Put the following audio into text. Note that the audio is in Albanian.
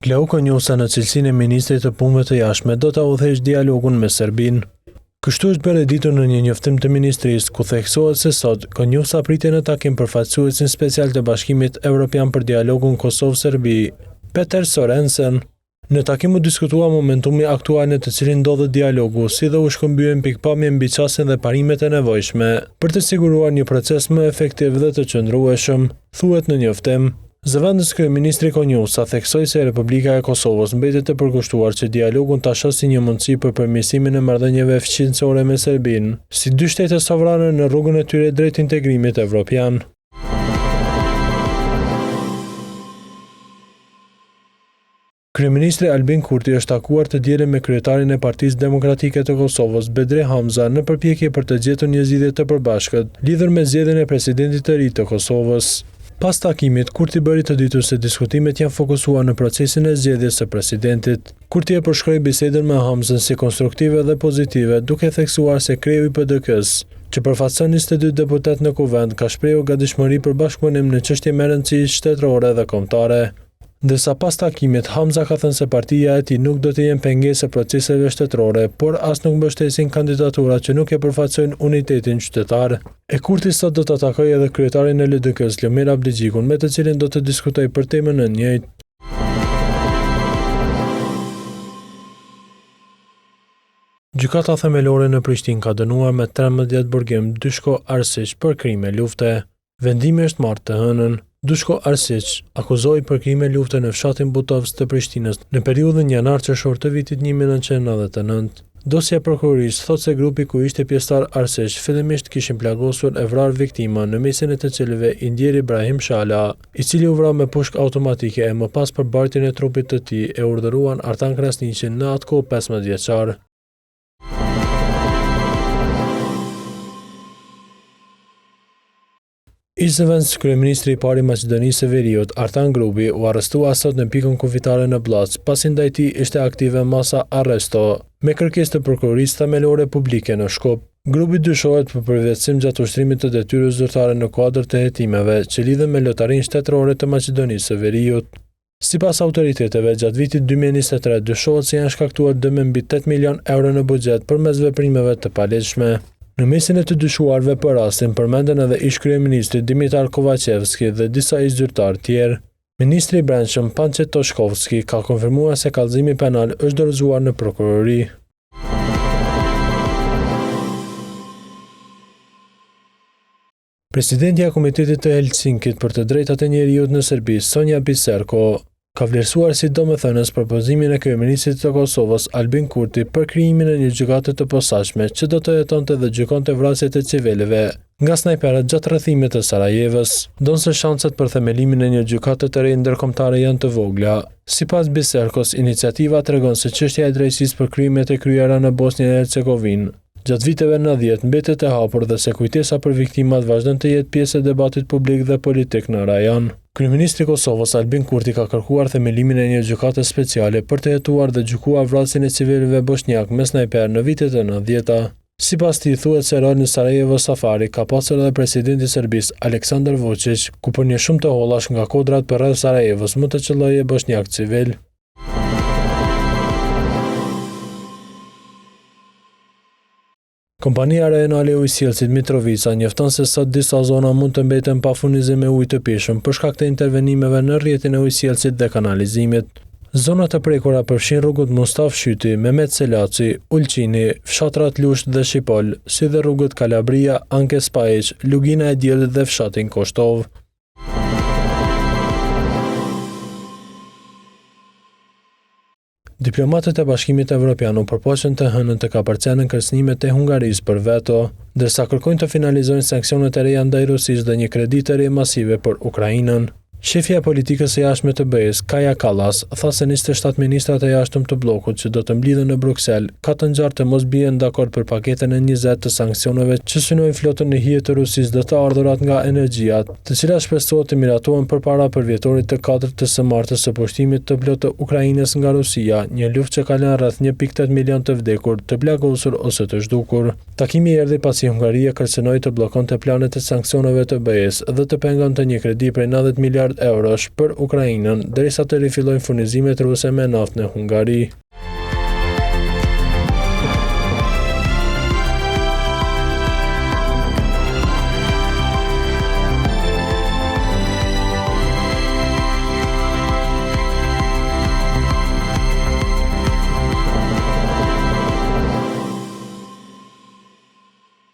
Klau Konjusa në cilësinë e ministrit të punëve të jashtme do ta udhëheqë dialogun me Serbinë. Kështu është bërë ditur në një njoftim të ministrisë, ku theksohet se sot Konjusa pritet në takim përfaqësuesin special të Bashkimit Evropian për dialogun Kosovë-Serbi, Peter Sorensen. Në takim u diskutua momentumi aktual në të cilin ndodhet dialogu, si dhe u shkëmbyen pikpamje mbi çastin dhe parimet e nevojshme për të siguruar një proces më efektiv dhe të qëndrueshëm, thuhet në njoftim. Zëvendës kryeministri Konjusa theksoi se Republika e Kosovës mbetet e përkushtuar që dialogun ta shohë si një mundësi për përmirësimin e marrëdhënieve fqinjësore me Serbinë, si dy shtete sovrane në rrugën e tyre drejt integrimit evropian. Kryeministri Albin Kurti është takuar të dielën me kryetarin e Partisë Demokratike të Kosovës, Bedri Hamza, në përpjekje për të gjetur një zgjidhje të përbashkët lidhur me zgjedhjen e presidentit të ri të Kosovës. Pas takimit, Kurti bëri të ditur se diskutimet janë fokusuar në procesin e zgjedhjes së presidentit. Kurti e përshkroi bisedën me Hamzën si konstruktive dhe pozitive, duke theksuar se kreu i PDK-s, që përfaqëson 22 deputet në kuvend, ka shprehur gatishmëri për bashkëpunim në çështje me rëndësi shtetërore dhe kombëtare. Ndërsa pas takimit, Hamza ka thënë se partia e tij nuk do të jenë pengesë proceseve shtetërore, por as nuk mbështesin kandidatura që nuk e përfaqësojnë unitetin qytetar. E Kurti sot do të takojë edhe kryetarin e LDK-s, Lomir Abdigjikun, me të cilin do të diskutojë për temën e njëjtë. Gjykata themelore në Prishtinë ka dënuar me 13 burgim Dushko Arsic për krime lufte. Vendimi është marrë të hënën. Dushko Arsic akuzoi për krime lufte në fshatin Butovës të Prishtinës në periudhën janar-qershor të vitit 1999. Dosja e prokurorisë thotë se grupi ku ishte pjesëtar Arsic fillimisht kishin plagosur e vrarë viktima, në mesin e të cilëve i ndjeri Ibrahim Shala, i cili u vrau me pushkë automatike e më pas për bartjen e trupit të tij e urdhëruan Artan Krasniqin, në atë kohë 15 vjeçar. Ish-zëvendës kryeministri i parë i Maqedonisë së Veriut, Artan Grubi, u arrestua sot në pikën kufitare në Blac, pasi ndaj tij ishte aktive masa arresto, me kërkesë të prokurorisë themelore publike në Shkup. Grubi dyshohet për përvetësim gjatë ushtrimit të detyrës zyrtare në kuadër të hetimeve që lidhen me lotarinë shtetërore të Maqedonisë së Veriut. Sipas autoriteteve, gjatë vitit 2023 dyshohet se janë shkaktuar dëme mbi 8 milion euro në buxhet përmes veprimeve të palegjshme. Në mesin e të dyshuarve për rastin përmenden edhe ish-kryeministri Dimitar Kovacevski dhe disa ish-zyrtarë tjerë. Ministri i Brendshëm Pançet Toshkovski ka konfirmuar se kallëzimi penal është dorëzuar në prokurori. Presidentja e Komitetit të Helsinkit për të drejtat e njeriut në Serbi, Sonja Biserko, ka vlerësuar si domethënës propozimin e kryeministrit të Kosovës Albin Kurti për krijimin e një gjykate të posaçme që do të hetonte dhe gjykonte vrasjet e civilëve nga snajperët gjatë rrethimit të Sarajevës, ndonse shanset për themelimin e një gjykate të re ndërkombëtare janë të vogla. Sipas Biserkos, iniciativa tregon se çështja e drejtësisë për krimet e kryera në Bosnjë dhe Hercegovinë gjatë viteve 90 mbetet e hapur dhe se kujtesa për viktimat vazhdon të jetë pjesë e debatit publik dhe politik në rajon. Kryeministri i Kosovës Albin Kurti ka kërkuar themelimin e një gjykate speciale për të hetuar dhe gjykuar vrasjen e civilëve bosnjak me snajper në vitet e 90-ta. Sipas tij thuhet se rol në Sarajevo Safari ka pasur edhe presidenti i Serbisë Aleksandar Vučić, ku për një shumë të hollash nga kodrat përreth Sarajevos mund të qëllojë bosnjak civil. Kompania Rajonale e Ujësjellësit Mitrovica njofton se sot disa zona mund të mbeten pa furnizim me ujë të pishëm për shkak të intervenimeve në rrjetin e ujësjellësit dhe kanalizimit. Zonat e prekura përfshin rrugët Mustaf Shyti, Mehmet Selaci, Ulqini, fshatrat Lusht dhe Shipol, si dhe rrugët Kalabria, Anke Spajiq, Lugina e Diellit dhe fshatin Koshtov. Diplomatët e Bashkimit Evropian u përpoqën të hënën të kapërcenën kërcënimet e Hungarisë për veto, ndërsa kërkojnë të finalizojnë sanksionet e reja ndaj Rusisë dhe një kredi të re masive për Ukrainën. Shefja e politikës së jashtme të BE-s, Kaja Kallas, tha se 27 ministrat e jashtëm të bllokut që do të mblidhen në Bruksel ka të ngjarë të mos bien dakord për paketën e 20 të sanksioneve që synojnë flotën në hije të Rusisë dhe të ardhurat nga energjia, të cilat shpresohet të miratohen përpara përvjetorit të 4 të së martës së pushtimit të plotë të Ukrainës nga Rusia, një luftë që ka lënë rreth 1.8 milion të vdekur, të plagosur ose të zhdukur. Takimi erdhi pasi Hungaria kërcënoi të bllokonte planet e sanksioneve të BE-s dhe të pengonte një kredi prej 90 miliardë miliard eurosh për Ukrainën derisa të rifillojnë furnizimet ruse me naftë në Hungari.